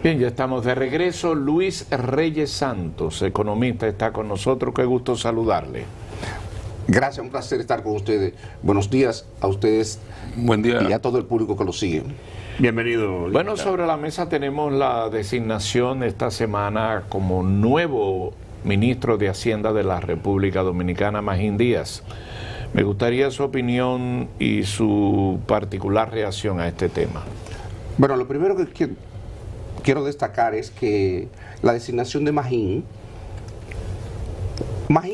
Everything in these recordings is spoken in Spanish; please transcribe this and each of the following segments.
Bien, ya estamos de regreso. Luis Reyes Santos, economista, está con nosotros. Qué gusto saludarle. Gracias, un placer estar con ustedes. Buenos días a ustedes. Buen día. Y a todo el público que lo sigue. Bienvenido. Bueno, sobre la mesa tenemos la designación esta semana como nuevo ministro de Hacienda de la República Dominicana, Magín Díaz. Me gustaría su opinión y su particular reacción a este tema. Bueno, lo primero que quiero destacar es que la designación de Magín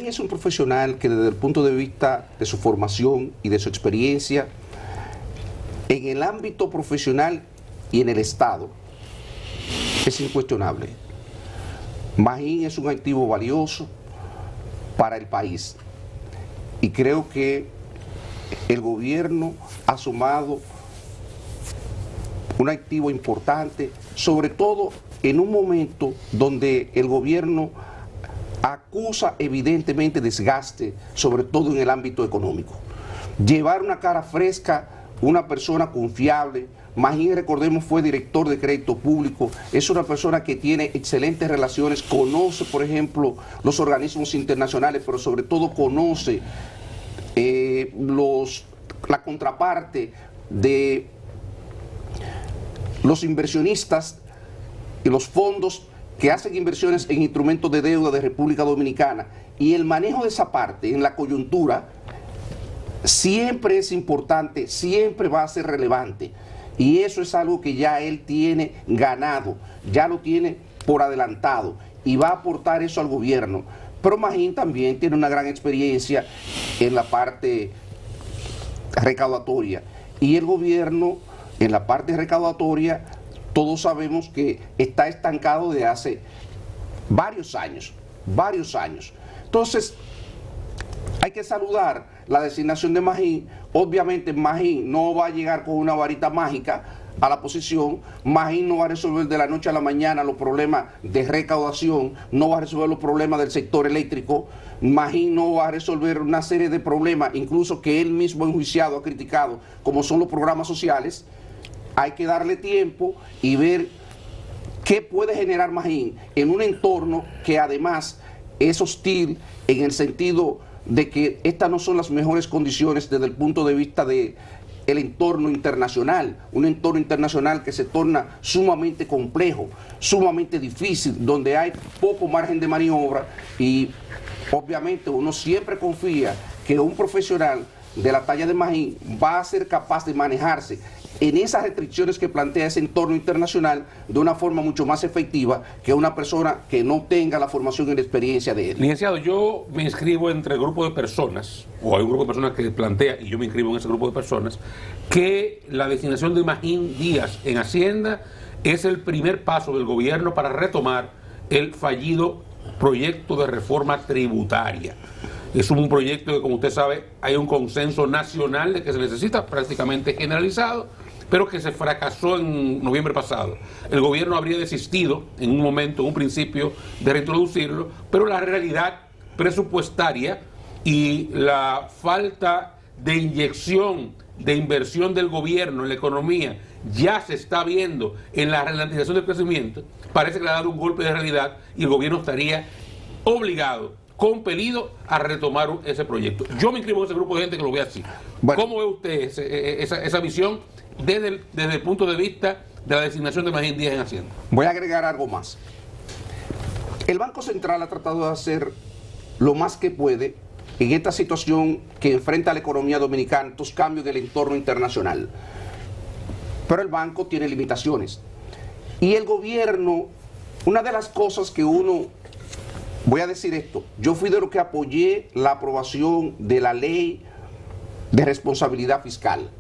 es un profesional que desde el punto de vista de su formación y de su experiencia en el ámbito profesional y en el Estado es incuestionable. Magín es un activo valioso para el país y creo que el gobierno ha sumado un activo importante, sobre todo en un momento donde el gobierno acusa evidentemente desgaste, sobre todo en el ámbito económico. Llevar una cara fresca, una persona confiable. Magín, recordemos, fue director de crédito público, es una persona que tiene excelentes relaciones, conoce, por ejemplo, los organismos internacionales, pero sobre todo conoce la contraparte de los inversionistas y los fondos que hacen inversiones en instrumentos de deuda de República Dominicana, y el manejo de esa parte en la coyuntura siempre es importante, siempre va a ser relevante, y eso es algo que ya él tiene ganado, ya lo tiene por adelantado y va a aportar eso al gobierno. Pero Magín también tiene una gran experiencia en la parte recaudatoria, y el gobierno en la parte recaudatoria todos sabemos que está estancado desde hace varios años. Entonces, hay que saludar la designación de Magín. Obviamente Magín no va a llegar con una varita mágica a la posición. Magín no va a resolver de la noche a la mañana los problemas de recaudación, no va a resolver los problemas del sector eléctrico. Magín no va a resolver una serie de problemas, incluso que él mismo enjuiciado ha criticado, como son los programas sociales. Hay que darle tiempo y ver qué puede generar Magín en un entorno que además es hostil, en el sentido de que estas no son las mejores condiciones desde el punto de vista de el entorno internacional, un entorno internacional que se torna sumamente complejo, sumamente difícil, donde hay poco margen de maniobra, y obviamente uno siempre confía que un profesional de la talla de Magín va a ser capaz de manejarse en esas restricciones que plantea ese entorno internacional de una forma mucho más efectiva que una persona que no tenga la formación y la experiencia de él. Licenciado, yo me inscribo entre el grupo de personas, o hay un grupo de personas que plantea, y yo me inscribo en ese grupo de personas, que la designación de Magín Díaz en Hacienda es el primer paso del gobierno para retomar el fallido proyecto de reforma tributaria. Es un proyecto que, como usted sabe, hay un consenso nacional de que se necesita, prácticamente generalizado, pero que se fracasó en noviembre pasado. El gobierno habría desistido en un momento, en un principio, de reintroducirlo, pero la realidad presupuestaria y la falta de inyección de inversión del gobierno en la economía ya se está viendo en la ralentización del crecimiento. Parece que le ha dado un golpe de realidad y el gobierno estaría obligado, compelido a retomar ese proyecto. Yo me inscribo en ese grupo de gente que lo ve así. Bueno, ¿cómo ve usted esa visión desde el punto de vista de la designación de Magín Díaz en Hacienda? Voy a agregar algo más. El Banco Central ha tratado de hacer lo más que puede en esta situación que enfrenta la economía dominicana, estos cambios del entorno internacional. Pero el banco tiene limitaciones. Y el gobierno, una de las cosas que voy a decir esto, yo fui de los que apoyé la aprobación de la ley de responsabilidad fiscal.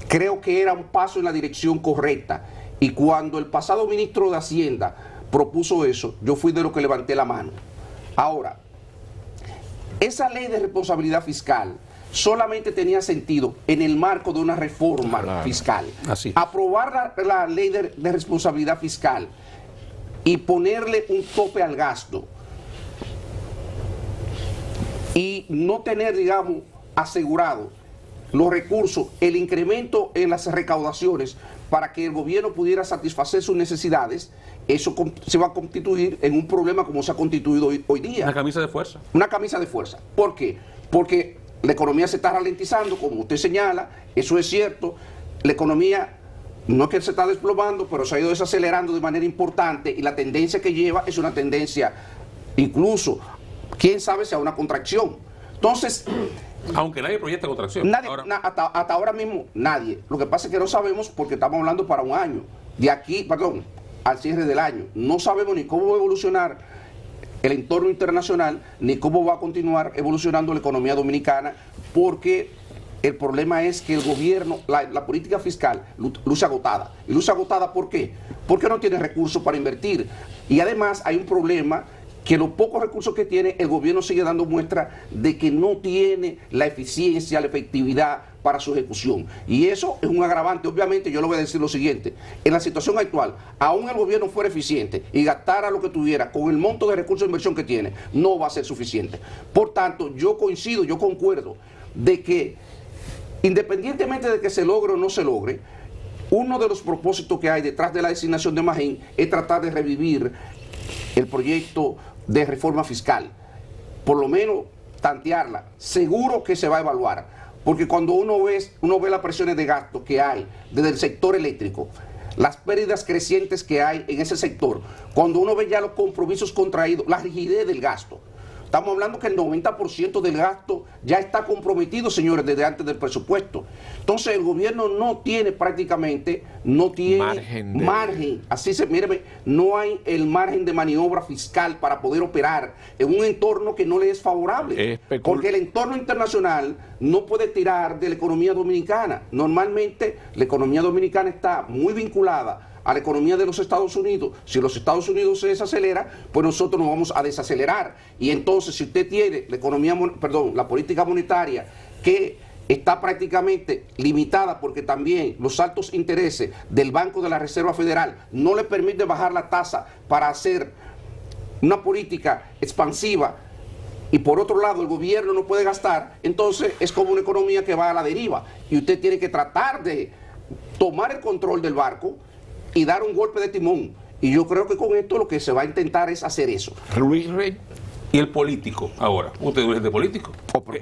Creo que era un paso en la dirección correcta, y cuando el pasado ministro de Hacienda propuso eso, yo fui de los que levanté la mano. Ahora, esa ley de responsabilidad fiscal solamente tenía sentido en el marco de una reforma fiscal. Así. Aprobar la ley de responsabilidad fiscal y ponerle un tope al gasto y no tener, digamos, asegurado los recursos, el incremento en las recaudaciones, para que el gobierno pudiera satisfacer sus necesidades, eso se va a constituir en un problema como se ha constituido hoy día. Una camisa de fuerza. Una camisa de fuerza. ¿Por qué? Porque la economía se está ralentizando, como usted señala, eso es cierto. La economía no es que se está desplomando, pero se ha ido desacelerando de manera importante y la tendencia que lleva es una tendencia, incluso, quién sabe si a una contracción. Entonces, aunque nadie proyecta contracción. Nadie, hasta ahora mismo nadie. Lo que pasa es que no sabemos porque estamos hablando para un año. De aquí, perdón, al cierre del año. No sabemos ni cómo va a evolucionar el entorno internacional, ni cómo va a continuar evolucionando la economía dominicana, porque el problema es que el gobierno, la política fiscal, luce agotada. ¿Y luce agotada por qué? Porque no tiene recursos para invertir. Y además hay un problema que los pocos recursos que tiene, el gobierno sigue dando muestra de que no tiene la eficiencia, la efectividad para su ejecución. Y eso es un agravante. Obviamente, yo le voy a decir lo siguiente: en la situación actual, aún el gobierno fuera eficiente y gastara lo que tuviera con el monto de recursos de inversión que tiene, no va a ser suficiente. Por tanto, yo coincido, yo concuerdo de que, independientemente de que se logre o no se logre, uno de los propósitos que hay detrás de la designación de Magín es tratar de revivir el proyecto de reforma fiscal, por lo menos tantearla. Seguro que se va a evaluar, porque cuando uno ve las presiones de gasto que hay desde el sector eléctrico, las pérdidas crecientes que hay en ese sector, cuando uno ve ya los compromisos contraídos, la rigidez del gasto. Estamos hablando que el 90% del gasto ya está comprometido, señores, desde antes del presupuesto. Entonces el gobierno no tiene prácticamente, no tiene margen. Así míreme, no hay el margen de maniobra fiscal para poder operar en un entorno que no le es favorable. Porque el entorno internacional no puede tirar de la economía dominicana. Normalmente la economía dominicana está muy vinculada a la economía de los Estados Unidos. Si los Estados Unidos se desacelera, pues nosotros nos vamos a desacelerar. Y entonces, si usted tiene la política monetaria que está prácticamente limitada, porque también los altos intereses del Banco de la Reserva Federal no le permiten bajar la tasa para hacer una política expansiva, y por otro lado el gobierno no puede gastar, entonces es como una economía que va a la deriva. Y usted tiene que tratar de tomar el control del barco y dar un golpe de timón. Y yo creo que con esto lo que se va a intentar es hacer eso. Luis Rey. Y el político, ahora, usted es de político.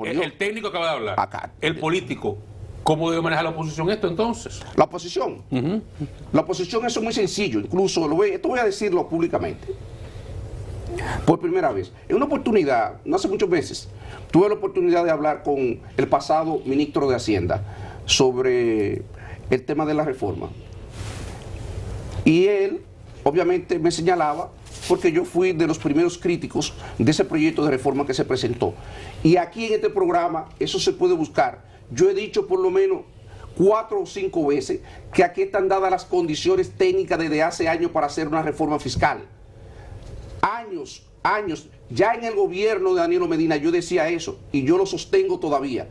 El técnico acaba de hablar. Acá. El político, ¿cómo debe manejar la oposición esto entonces? La oposición. La oposición, eso es muy sencillo. Incluso, esto voy a decirlo públicamente. Por primera vez, en una oportunidad, no hace muchos meses, tuve la oportunidad de hablar con el pasado ministro de Hacienda sobre el tema de la reforma. Y él, obviamente, me señalaba, porque yo fui de los primeros críticos de ese proyecto de reforma que se presentó. Y aquí en este programa, eso se puede buscar. Yo he dicho por lo menos 4 o 5 veces que aquí están dadas las condiciones técnicas desde hace años para hacer una reforma fiscal. Años. Ya en el gobierno de Danilo Medina yo decía eso, y yo lo sostengo todavía,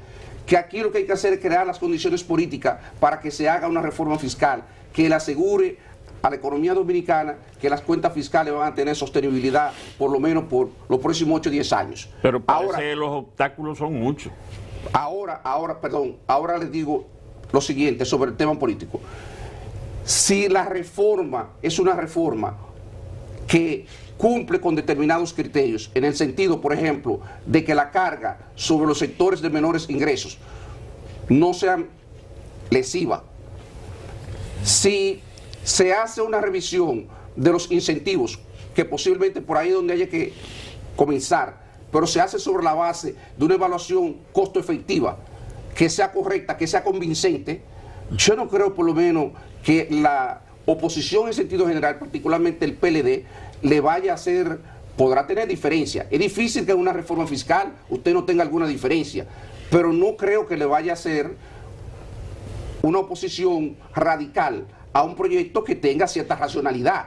que aquí lo que hay que hacer es crear las condiciones políticas para que se haga una reforma fiscal que le asegure a la economía dominicana que las cuentas fiscales van a tener sostenibilidad por lo menos por los próximos 8 o 10 años. Pero parece que los obstáculos son muchos. Ahora les digo lo siguiente sobre el tema político. Si la reforma es una reforma que cumple con determinados criterios, en el sentido, por ejemplo, de que la carga sobre los sectores de menores ingresos no sea lesiva, si se hace una revisión de los incentivos, que posiblemente por ahí es donde haya que comenzar, pero se hace sobre la base de una evaluación costo-efectiva, que sea correcta, que sea convincente, yo no creo por lo menos que la oposición en sentido general, particularmente el PLD, le vaya a hacer, podrá tener diferencia. Es difícil que en una reforma fiscal usted no tenga alguna diferencia, pero no creo que le vaya a hacer una oposición radical a un proyecto que tenga cierta racionalidad.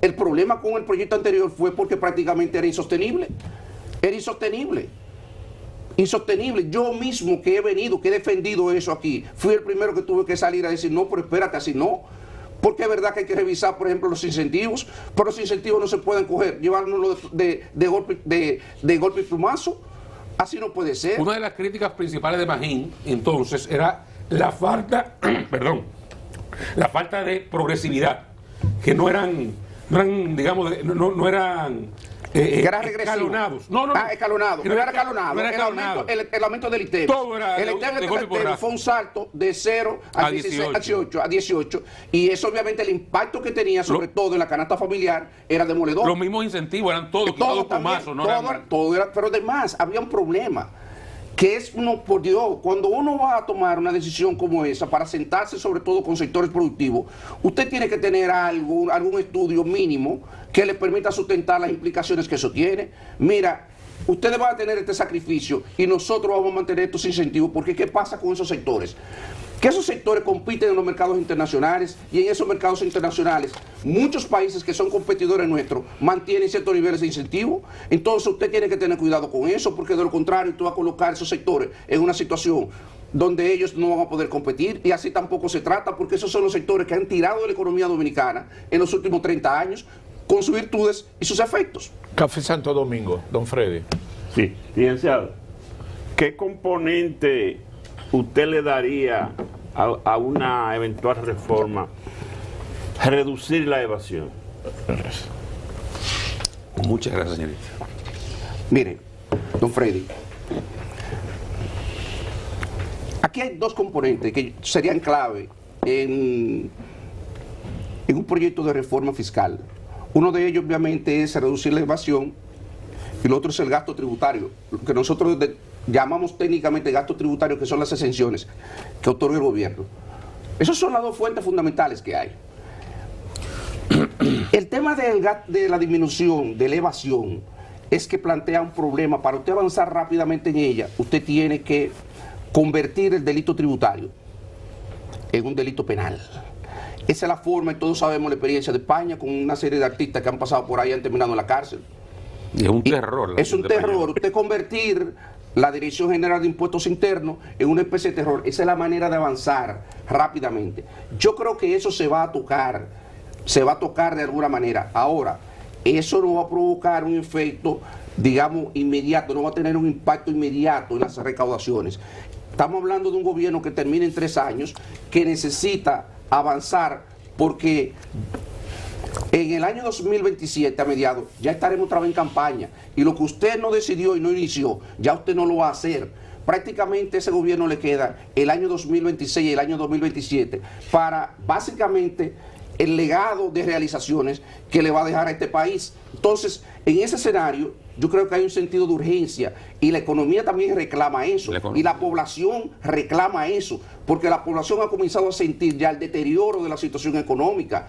El problema con el proyecto anterior fue porque prácticamente era insostenible. Era insostenible. Yo mismo que he defendido eso aquí, fui el primero que tuve que salir a decir, no, pero espérate, así no. Porque es verdad que hay que revisar, por ejemplo, los incentivos, pero los incentivos no se pueden coger, llevárnoslo de golpe y plumazo. Así no puede ser. Una de las críticas principales de Magín, entonces, era la falta, la falta de progresividad, que no eran digamos, no eran que era regresivo. escalonados. No. Escalonado. No era escalonado. El aumento del ITEVIS. Todo era el ITEVIS fue un salto de 0 a 18. Y eso obviamente el impacto que tenía, sobre todo en la canasta familiar, era demoledor. Los mismos incentivos eran todos quitados con mazo. Todo era, pero además había un problema. Que es uno, por Dios, cuando uno va a tomar una decisión como esa, para sentarse sobre todo con sectores productivos, usted tiene que tener algún estudio mínimo que le permita sustentar las implicaciones que eso tiene. Mira, ustedes van a tener este sacrificio y nosotros vamos a mantener estos incentivos, porque ¿qué pasa con esos sectores? Que esos sectores compiten en los mercados internacionales, y en esos mercados internacionales muchos países que son competidores nuestros mantienen ciertos niveles de incentivo. Entonces usted tiene que tener cuidado con eso, porque de lo contrario usted va a colocar esos sectores en una situación donde ellos no van a poder competir, y así tampoco se trata, porque esos son los sectores que han tirado de la economía dominicana en los últimos 30 años, con sus virtudes y sus efectos. Café Santo Domingo, don Freddy. Sí, licenciado, ¿qué componente usted le daría a una eventual reforma reducir la evasión? Muchas gracias, señorita. Mire, don Freddy, aquí hay dos componentes que serían clave en un proyecto de reforma fiscal. Uno de ellos obviamente es reducir la evasión, y el otro es el gasto tributario, lo que nosotros llamamos técnicamente gastos tributarios, que son las exenciones que otorga el gobierno. Esas son las dos fuentes fundamentales que hay. El tema de la disminución, de la evasión, es que plantea un problema. Para usted avanzar rápidamente en ella, usted tiene que convertir el delito tributario en un delito penal. Esa es la forma, y todos sabemos la experiencia de España, con una serie de artistas que han pasado por ahí y han terminado en la cárcel. Y es un terror. Es un terror. Usted convertir la Dirección General de Impuestos Internos en una especie de terror. Esa es la manera de avanzar rápidamente. Yo creo que eso se va a tocar de alguna manera. Ahora, eso no va a provocar un efecto, digamos, inmediato, no va a tener un impacto inmediato en las recaudaciones. Estamos hablando de un gobierno que termina en 3 años, que necesita avanzar, porque en el año 2027, a mediados, ya estaremos otra vez en campaña, y lo que usted no decidió y no inició, ya usted no lo va a hacer. Prácticamente ese gobierno le queda el año 2026 y el año 2027 para básicamente el legado de realizaciones que le va a dejar a este país. Entonces, en ese escenario, yo creo que hay un sentido de urgencia, y la economía también reclama eso, y la población reclama eso, porque la población ha comenzado a sentir ya el deterioro de la situación económica.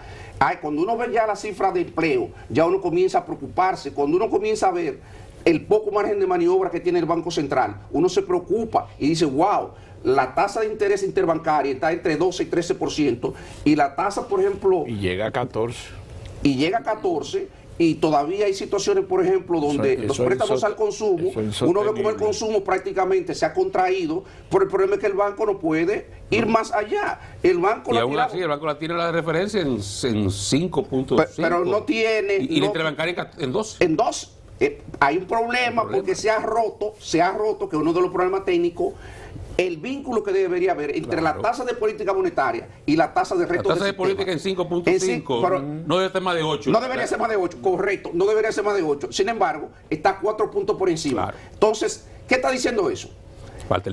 Cuando uno ve ya la cifra de empleo, ya uno comienza a preocuparse. Cuando uno comienza a ver el poco margen de maniobra que tiene el Banco Central, uno se preocupa y dice, wow, la tasa de interés interbancaria está entre 12 y 13%, y la tasa, por ejemplo... Y llega a 14. Y todavía hay situaciones, por ejemplo, donde los préstamos al consumo, uno ve como el consumo prácticamente se ha contraído, pero el problema es que el banco no puede ir más allá. El banco y aún así, el banco la tiene la referencia en 5.5. Pero no tiene... Y la interbancaria en 12. En 2. Hay un problema porque se ha roto, que uno de los problemas técnicos, el vínculo que debería haber entre la tasa de política monetaria y la tasa de reto. La tasa de política en 5.5 no debe ser más de 8. No debería ser más de 8, correcto, no debería ser más de 8. Sin embargo, está 4 puntos por encima. Claro. Entonces, ¿qué está diciendo eso?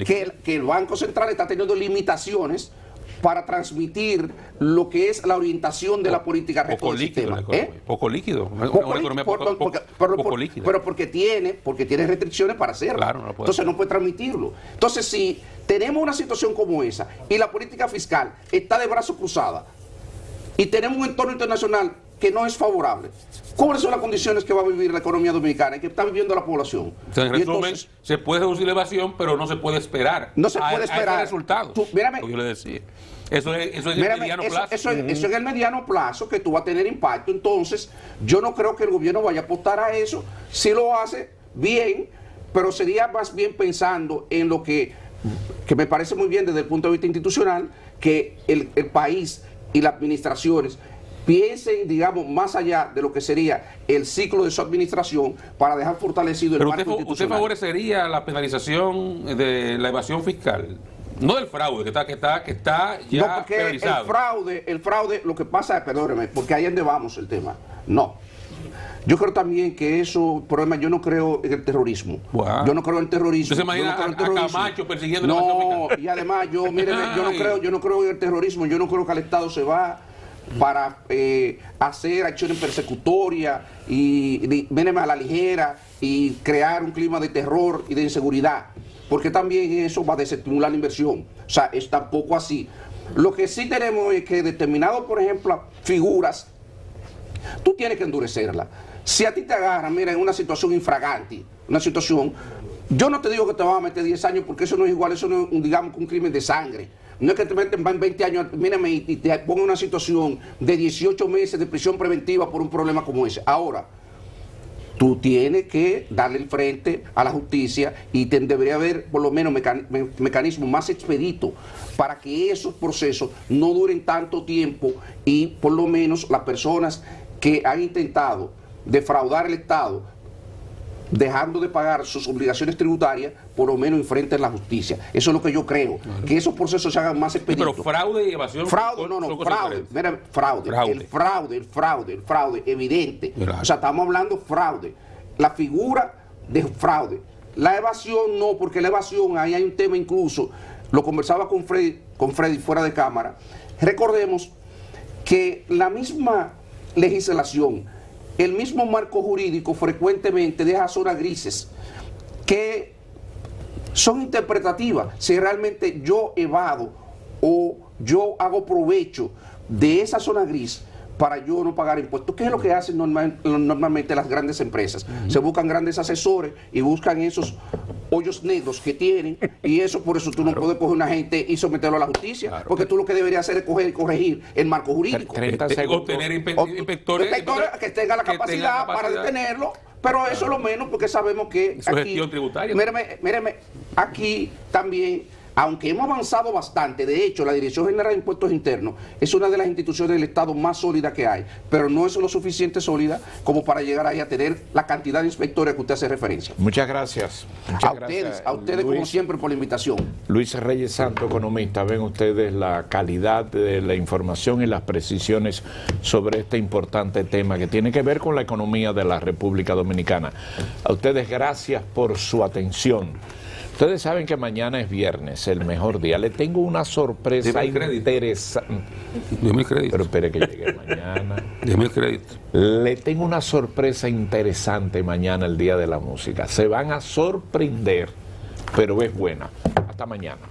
Que el Banco Central está teniendo limitaciones para transmitir lo que es la orientación de la política poco líquido, poco líquido, poco líquido, pero porque tiene restricciones para hacerlo. Claro, no entonces no puede transmitirlo. Entonces, si tenemos una situación como esa y la política fiscal está de brazos cruzados y tenemos un entorno internacional que no es favorable, ¿cuáles son las condiciones que va a vivir la economía dominicana y que está viviendo la población? En resumen, se puede reducir la evasión, pero no se puede esperar. No se puede esperar resultados. Mírame, yo le decía. Eso es en el mediano plazo. Eso en el mediano plazo, que tú vas a tener impacto. Entonces, yo no creo que el gobierno vaya a apostar a eso. Si lo hace, bien, pero sería más bien pensando en lo que me parece muy bien desde el punto de vista institucional, que el país y las administraciones piensen, digamos, más allá de lo que sería el ciclo de su administración, para dejar fortalecido el marco institucional. ¿Usted favorecería la penalización de la evasión fiscal? No del fraude, que está ya No, porque penalizado. el fraude, lo que pasa es, perdóneme, porque ahí es donde vamos el tema. No. Yo creo también que eso, problema, yo no creo en el terrorismo. Wow. Yo no creo en el terrorismo. ¿Usted se imagina yo no creo en el a terrorismo. Camacho persiguiendo la nación No, africana? y además yo no creo en el terrorismo, yo no creo que el Estado se va para hacer acciones persecutorias y míreme a la ligera y crear un clima de terror y de inseguridad, porque también eso va a desestimular la inversión. O sea, es tampoco así. Lo que sí tenemos es que determinados, por ejemplo, figuras, tú tienes que endurecerla. Si a ti te agarran, mira, en una situación infragante, una situación, yo no te digo que te van a meter 10 años porque eso no es igual, eso no es, digamos, un crimen de sangre. No es que te meten 20 años, mírame, y te pongan una situación de 18 meses de prisión preventiva por un problema como ese. Ahora, tú tienes que darle el frente a la justicia y debería haber por lo menos mecanismos más expeditos para que esos procesos no duren tanto tiempo y por lo menos las personas que han intentado defraudar el Estado, dejando de pagar sus obligaciones tributarias, por lo menos enfrenten la justicia. Eso es lo que yo creo, claro, que esos procesos se hagan más expeditos. Pero fraude y evasión. Fraude, fraude, evidente. Claro. O sea, estamos hablando fraude. La figura de fraude. La evasión no, porque la evasión, ahí hay un tema incluso, lo conversaba con Freddy fuera de cámara. Recordemos que la misma legislación, el mismo marco jurídico frecuentemente deja zonas grises que son interpretativas. Si realmente yo evado o yo hago provecho de esa zona gris para yo no pagar impuestos, ¿qué es lo que hacen normalmente las grandes empresas? Se buscan grandes asesores y buscan esos hoyos negros que tienen, y eso por eso tú no puedes coger a una gente y someterlo a la justicia, porque tú lo que deberías hacer es coger y corregir el marco jurídico. 30 segundos. O tener inspectores que tengan la capacidad para detenerlo, pero eso es lo menos, porque sabemos que su aquí, gestión tributaria. Míreme, aquí también, aunque hemos avanzado bastante, de hecho la Dirección General de Impuestos Internos es una de las instituciones del Estado más sólidas que hay, pero no es lo suficiente sólida como para llegar ahí a tener la cantidad de inspectores que usted hace referencia. Muchas gracias. A ustedes como siempre por la invitación. Luis Reyes Santo, economista, ven ustedes la calidad de la información y las precisiones sobre este importante tema que tiene que ver con la economía de la República Dominicana. A ustedes gracias por su atención. Ustedes saben que mañana es viernes, el mejor día. Le tengo una sorpresa interesante. Deme el crédito. Pero espere que llegue mañana. Deme el crédito. Le tengo una sorpresa interesante mañana, el Día de la Música. Se van a sorprender, pero es buena. Hasta mañana.